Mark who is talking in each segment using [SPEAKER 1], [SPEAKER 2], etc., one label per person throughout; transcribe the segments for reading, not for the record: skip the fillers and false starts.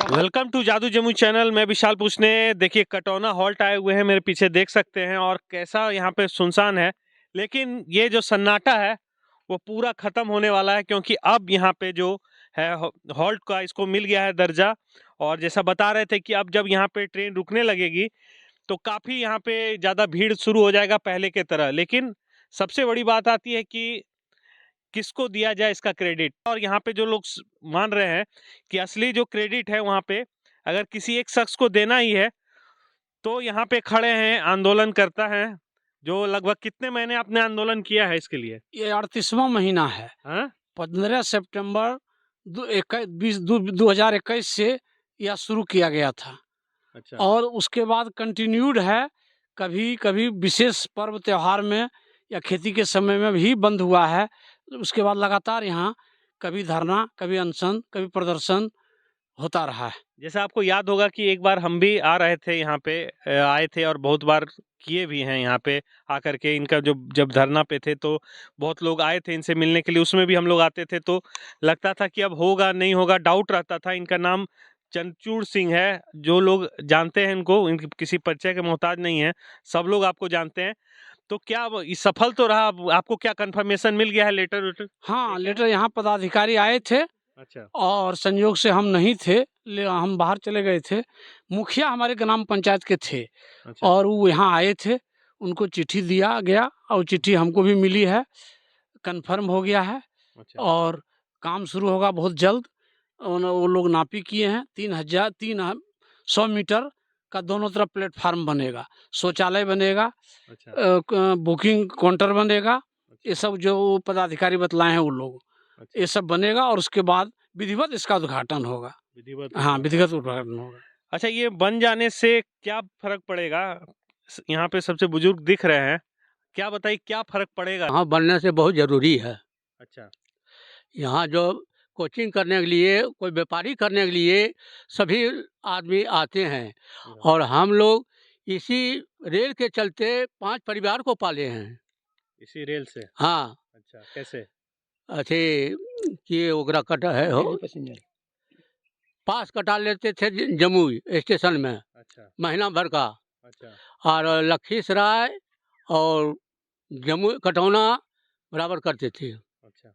[SPEAKER 1] Welcome to जादू Jamui channel. मैं विशाल पूछने। देखिए कटौना हॉल्ट आए हुए हैं, मेरे पीछे देख सकते हैं और कैसा यहाँ पे सुनसान है। लेकिन ये जो सन्नाटा है वो पूरा खत्म होने वाला है, क्योंकि अब यहाँ पे जो है हॉल्ट का इसको मिल गया है दर्जा। और जैसा बता रहे थे कि अब जब यहाँ पे ट्रेन रुकने लगेगी तो काफ़ी यहाँ पे ज़्यादा भीड़ शुरू हो जाएगा पहले के तरह। लेकिन सबसे बड़ी बात आती है कि किसको दिया जाए इसका क्रेडिट। और यहाँ पे जो लोग मान रहे हैं कि असली जो क्रेडिट है वहाँ पे अगर किसी एक शख्स को देना ही है तो यहाँ पे खड़े हैं आंदोलनकर्ता हैं, जो लगभग कितने महीने आपने आंदोलन किया है इसके लिए?
[SPEAKER 2] ये 38वां महीना है। 15 सितंबर 2021 से यह शुरू किया गया था।
[SPEAKER 1] अच्छा।
[SPEAKER 2] और उसके बाद कंटिन्यूड है। कभी कभी विशेष पर्व त्योहार में या खेती के समय में भी बंद हुआ है। उसके बाद लगातार यहाँ कभी धरना, कभी अनशन, कभी प्रदर्शन होता रहा है।
[SPEAKER 1] जैसा आपको याद होगा कि एक बार हम भी आ रहे थे यहाँ पे, आए थे और बहुत बार किए भी हैं यहाँ पे आकर के। इनका जो जब धरना पे थे तो बहुत लोग आए थे इनसे मिलने के लिए, उसमें भी हम लोग आते थे तो लगता था कि अब होगा नहीं होगा, डाउट रहता था। इनका नाम चंद्रचूड़ सिंह है। जो लोग जानते हैं इनको, इनकी किसी परिचय के मोहताज नहीं है, सब लोग आपको जानते हैं। तो क्या सफल तो रहा? आपको क्या कंफर्मेशन मिल गया है, लेटर वेटर?
[SPEAKER 2] हाँ, लेटर यहाँ पदाधिकारी आए थे।
[SPEAKER 1] अच्छा।
[SPEAKER 2] और संयोग से हम नहीं थे, हम बाहर चले गए थे। मुखिया हमारे ग्राम पंचायत के थे।
[SPEAKER 1] अच्छा।
[SPEAKER 2] और वो यहाँ आए थे, उनको चिट्ठी दिया गया और चिट्ठी हमको भी मिली है, कंफर्म हो गया है।
[SPEAKER 1] अच्छा।
[SPEAKER 2] और काम शुरू होगा बहुत जल्द। वो लोग नापी किए हैं, 300 मीटर का दोनों तरफ प्लेटफार्म बनेगा, शौचालय बनेगा,
[SPEAKER 1] अच्छा।
[SPEAKER 2] बुकिंग काउंटर बनेगा। ये सब जो पदाधिकारी बतलाए हैं वो लोग,
[SPEAKER 1] अच्छा।
[SPEAKER 2] ये सब बनेगा और उसके बाद विधिवत इसका उद्घाटन होगा।
[SPEAKER 1] विधिवत?
[SPEAKER 2] हाँ, विधिवत उद्घाटन होगा।
[SPEAKER 1] अच्छा, ये बन जाने से क्या फर्क पड़ेगा? यहाँ पे सबसे बुजुर्ग दिख रहे हैं, क्या बताइए क्या फर्क पड़ेगा?
[SPEAKER 3] हाँ, बनने से बहुत ज़रूरी है।
[SPEAKER 1] अच्छा।
[SPEAKER 3] यहाँ जो कोचिंग करने के लिए, कोई व्यापारी करने के लिए सभी आदमी आते हैं। और हम लोग इसी रेल के चलते 5 परिवार को पाले हैं।
[SPEAKER 1] इसी रेल से?
[SPEAKER 3] हाँ।
[SPEAKER 1] अच्छा, कैसे?
[SPEAKER 3] अथी कि ओकरा कटा है हो, पास कटा लेते थे जमुई स्टेशन में।
[SPEAKER 1] अच्छा।
[SPEAKER 3] महीना भर का।
[SPEAKER 1] अच्छा।
[SPEAKER 3] और लखीसराय और जमुई कटौना बराबर करते थे।
[SPEAKER 1] अच्छा, तो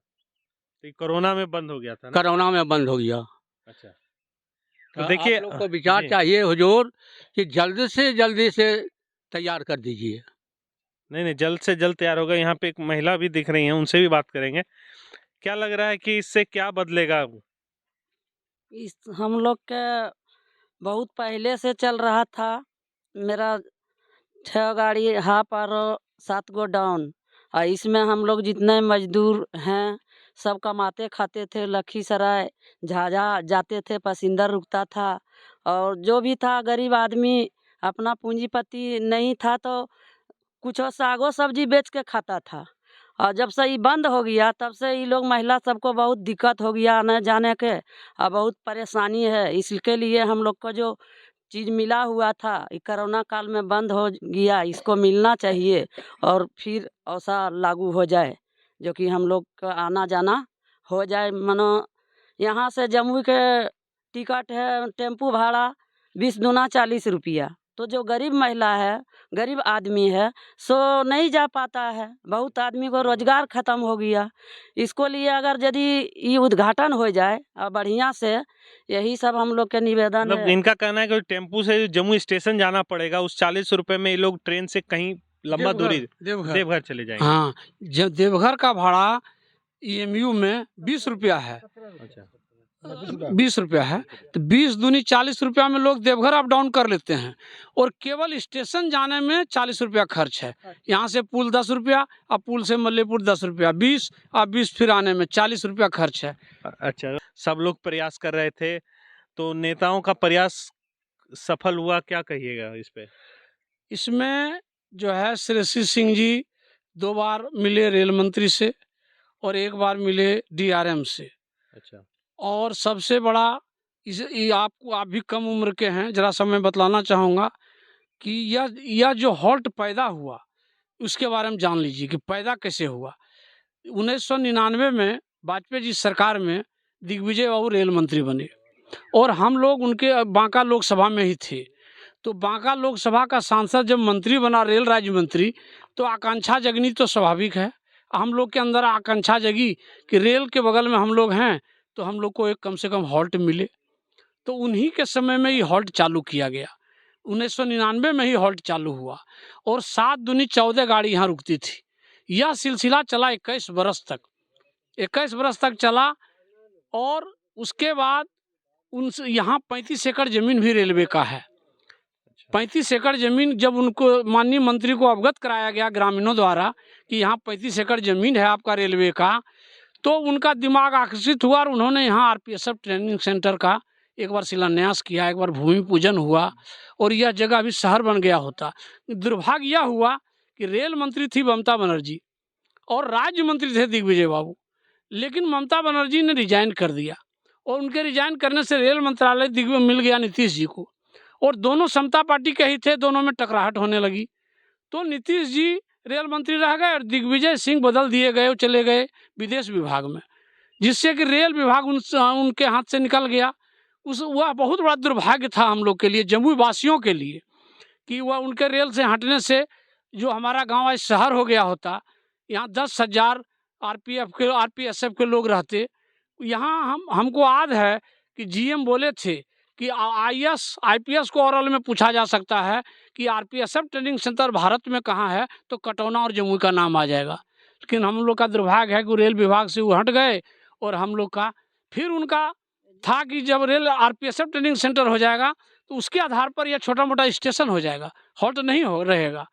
[SPEAKER 1] ये कोरोना में बंद हो गया था ना?
[SPEAKER 3] कोरोना में बंद हो गया।
[SPEAKER 1] अच्छा,
[SPEAKER 3] तो
[SPEAKER 1] तो देखिए
[SPEAKER 3] आप लोग को विचार चाहिए हुजूर कि जल्द से जल्दी से तैयार कर दीजिए।
[SPEAKER 1] नहीं नहीं, जल्द से जल्द तैयार होगा। यहाँ पे एक महिला भी दिख रही हैं, उनसे भी बात करेंगे। क्या लग रहा है कि इससे क्या बदलेगा?
[SPEAKER 4] इस हम लोग के बहुत पहले से चल रहा था। मेरा 6 गाड़ी हाफ और 7 गो डाउन। और इसमें हम लोग जितने मजदूर हैं सब कमाते खाते थे। लखीसराय झाझा जाते थे, पैसेंजर रुकता था। और जो भी था गरीब आदमी, अपना पूंजीपति नहीं था तो कुछ सागो सब्जी बेच के खाता था। और जब से ये बंद हो गया तब से ये लोग महिला सबको बहुत दिक्कत हो गया आने जाने के, और बहुत परेशानी है। इसके लिए हम लोग को जो चीज़ मिला हुआ था ये कोरोना काल में बंद हो गया, इसको मिलना चाहिए और फिर ऐसा लागू हो जाए जो कि हम लोग का आना जाना हो जाए। मानो यहाँ से जमुई के टिकट है टेम्पू भाड़ा 20 दूना 40 रुपया। तो जो गरीब महिला है, गरीब आदमी है, सो नहीं जा पाता है। बहुत आदमी को रोजगार खत्म हो गया। इसको लिए अगर यदि ये उद्घाटन हो जाए और बढ़िया से, यही सब हम लोग के निवेदन
[SPEAKER 1] मतलब
[SPEAKER 4] है।
[SPEAKER 1] इनका कहना है कि टेम्पू से जम्मू स्टेशन जाना पड़ेगा, उस 40 रुपए में ये लोग ट्रेन से कहीं लंबा दूरी देवघर चले जाएंगे।
[SPEAKER 2] हाँ, जब देवघर का भाड़ा EMU में 20 रुपया है।
[SPEAKER 1] अच्छा।
[SPEAKER 2] 20 रुपया है तो 20 दूनी 40 रुपया में लोग देवघर अप डाउन कर लेते हैं। और केवल स्टेशन जाने में 40 रुपया खर्च है। यहाँ से पुल 10 रुपया, अब पुल से मल्लीपुर 10 रुपया, 20, अब 20 फिर आने में 40 रुपया खर्च है।
[SPEAKER 1] अच्छा, सब लोग प्रयास कर रहे थे तो नेताओं का प्रयास सफल हुआ, क्या कहिएगा इस पे?
[SPEAKER 2] इसमें जो है श्री सिंह जी 2 बार मिले रेल मंत्री से और 1 बार मिले DRM से।
[SPEAKER 1] अच्छा।
[SPEAKER 2] और सबसे बड़ा ये आपको, आप भी कम उम्र के हैं, जरा सा मैं बतलाना चाहूँगा कि यह जो हॉल्ट पैदा हुआ उसके बारे में जान लीजिए कि पैदा कैसे हुआ। 1999 में वाजपेयी जी सरकार में दिग्विजय बाबू रेल मंत्री बने और हम लोग उनके बांका लोकसभा में ही थे। तो बांका लोकसभा का सांसद जब मंत्री बना, रेल राज्य मंत्री, तो आकांक्षा जगनी तो स्वाभाविक है। हम लोग के अंदर आकांक्षा जगी कि रेल के बगल में हम लोग हैं तो हम लोग को एक कम से कम हॉल्ट मिले। तो उन्हीं के समय में ये हॉल्ट चालू किया गया। 1999 में ही हॉल्ट चालू हुआ और 7 दूनी 14 गाड़ी यहाँ रुकती थी। यह सिलसिला चला 21 बरस तक। 21 बरस तक चला और उसके बाद उनसे यहाँ 35 एकड़ ज़मीन भी रेलवे का है। 35 एकड़ ज़मीन जब उनको माननीय मंत्री को अवगत कराया गया ग्रामीणों द्वारा कि यहाँ 35 एकड़ ज़मीन है आपका रेलवे का, तो उनका दिमाग आकर्षित हुआ और उन्होंने यहाँ आरपीएसएफ ट्रेनिंग सेंटर का एक बार शिलान्यास किया, एक बार भूमि पूजन हुआ और यह जगह अभी शहर बन गया होता। दुर्भाग्य यह हुआ कि रेल मंत्री थी ममता बनर्जी और राज्य मंत्री थे दिग्विजय बाबू, लेकिन ममता बनर्जी ने रिजाइन कर दिया और उनके रिजाइन करने से रेल मंत्रालय मिल गया नीतीश जी को और दोनों समता पार्टी के ही थे, दोनों में टकराहट होने लगी। तो नीतीश जी रेल मंत्री रह गए और दिग्विजय सिंह बदल दिए गए, चले गए विदेश विभाग में, जिससे कि रेल विभाग उनके हाथ से निकल गया। वह बहुत बड़ा दुर्भाग्य था हम लोग के लिए, जमुई वासियों के लिए, कि वह उनके रेल से हटने से जो हमारा गांव आज शहर हो गया होता। यहाँ 10,000 आरपीएसएफ के लोग रहते। यहाँ हमको याद है कि जीएम बोले थे कि आईपीएस को ओरल में पूछा जा सकता है कि आरपीएसएफ ट्रेनिंग सेंटर भारत में कहाँ है, तो कटौना और जमुई का नाम आ जाएगा। लेकिन हम लोग का दुर्भाग्य है कि रेल विभाग से वो हट गए और हम लोग का फिर उनका था कि जब रेल आरपीएसएफ ट्रेनिंग सेंटर हो जाएगा तो उसके आधार पर यह छोटा मोटा स्टेशन हो जाएगा, हॉल्ट नहीं हो रहेगा।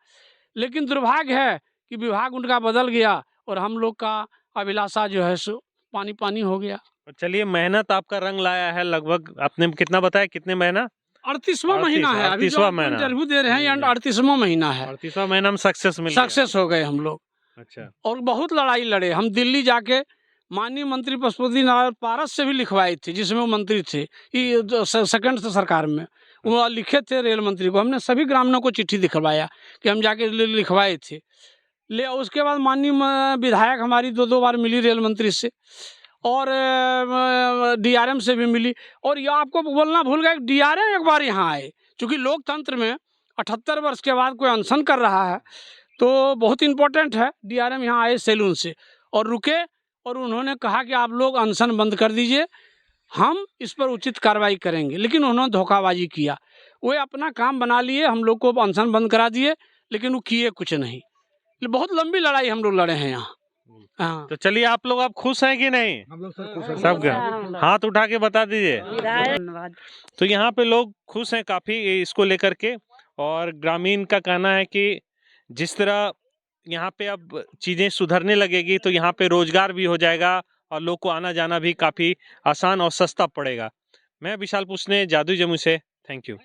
[SPEAKER 2] लेकिन दुर्भाग्य है कि विभाग उनका बदल गया और हम लोग का अभिलाषा जो है सो पानी पानी हो गया।
[SPEAKER 1] चलिए, मेहनत आपका रंग लाया है। लगभग आपने कितना बताया, कितने महीना?
[SPEAKER 2] 38वां महीना है अभी जो आप इंटरव्यू दे रहे हैं, ये 38वां महीना है।
[SPEAKER 1] 38वां महीना में सक्सेस
[SPEAKER 2] हो गए हम लोग।
[SPEAKER 1] अच्छा। और
[SPEAKER 2] बहुत लड़ाई लड़े हम, दिल्ली जाके माननीय मंत्री पशुपति नारायण पारस से भी लिखवाए थे, जिसमें वो मंत्री थे सेकंड सरकार में, वो लिखे थे रेल मंत्री को। हमने सभी ग्रामीणों को चिट्ठी दिखवाया कि हम जाके लिखवाए थे। उसके बाद माननीय विधायक हमारी 2 बार मिली रेल मंत्री से और डीआरएम से भी मिली। और ये आपको बोलना भूल गए, डीआरएम एक बार यहाँ आए, क्योंकि लोकतंत्र में 78 वर्ष के बाद कोई अनशन कर रहा है तो बहुत इम्पोर्टेंट है। डीआरएम यहाँ आए सैलून से और रुके और उन्होंने कहा कि आप लोग अनशन बंद कर दीजिए, हम इस पर उचित कार्रवाई करेंगे। लेकिन उन्होंने धोखाबाजी किया, वे अपना काम बना लिए, हम लोग को अनशन बंद करा दिए, लेकिन वो किए कुछ नहीं। बहुत लंबी लड़ाई हम लोग लड़े हैं यहाँ। हाँ।
[SPEAKER 1] तो चलिए, आप लोग आप खुश हैं कि नहीं?
[SPEAKER 5] हम लोग सब खुश हैं।
[SPEAKER 1] सब हाथ उठा के बता दीजिए। तो यहाँ पे लोग खुश हैं काफी इसको लेकर के, और ग्रामीण का कहना है कि जिस तरह यहाँ पे अब चीजें सुधरने लगेगी तो यहाँ पे रोजगार भी हो जाएगा और लोग को आना जाना भी काफी आसान और सस्ता पड़ेगा। मैं विशाल पुष्णे, जादू जमुई से। Thank you.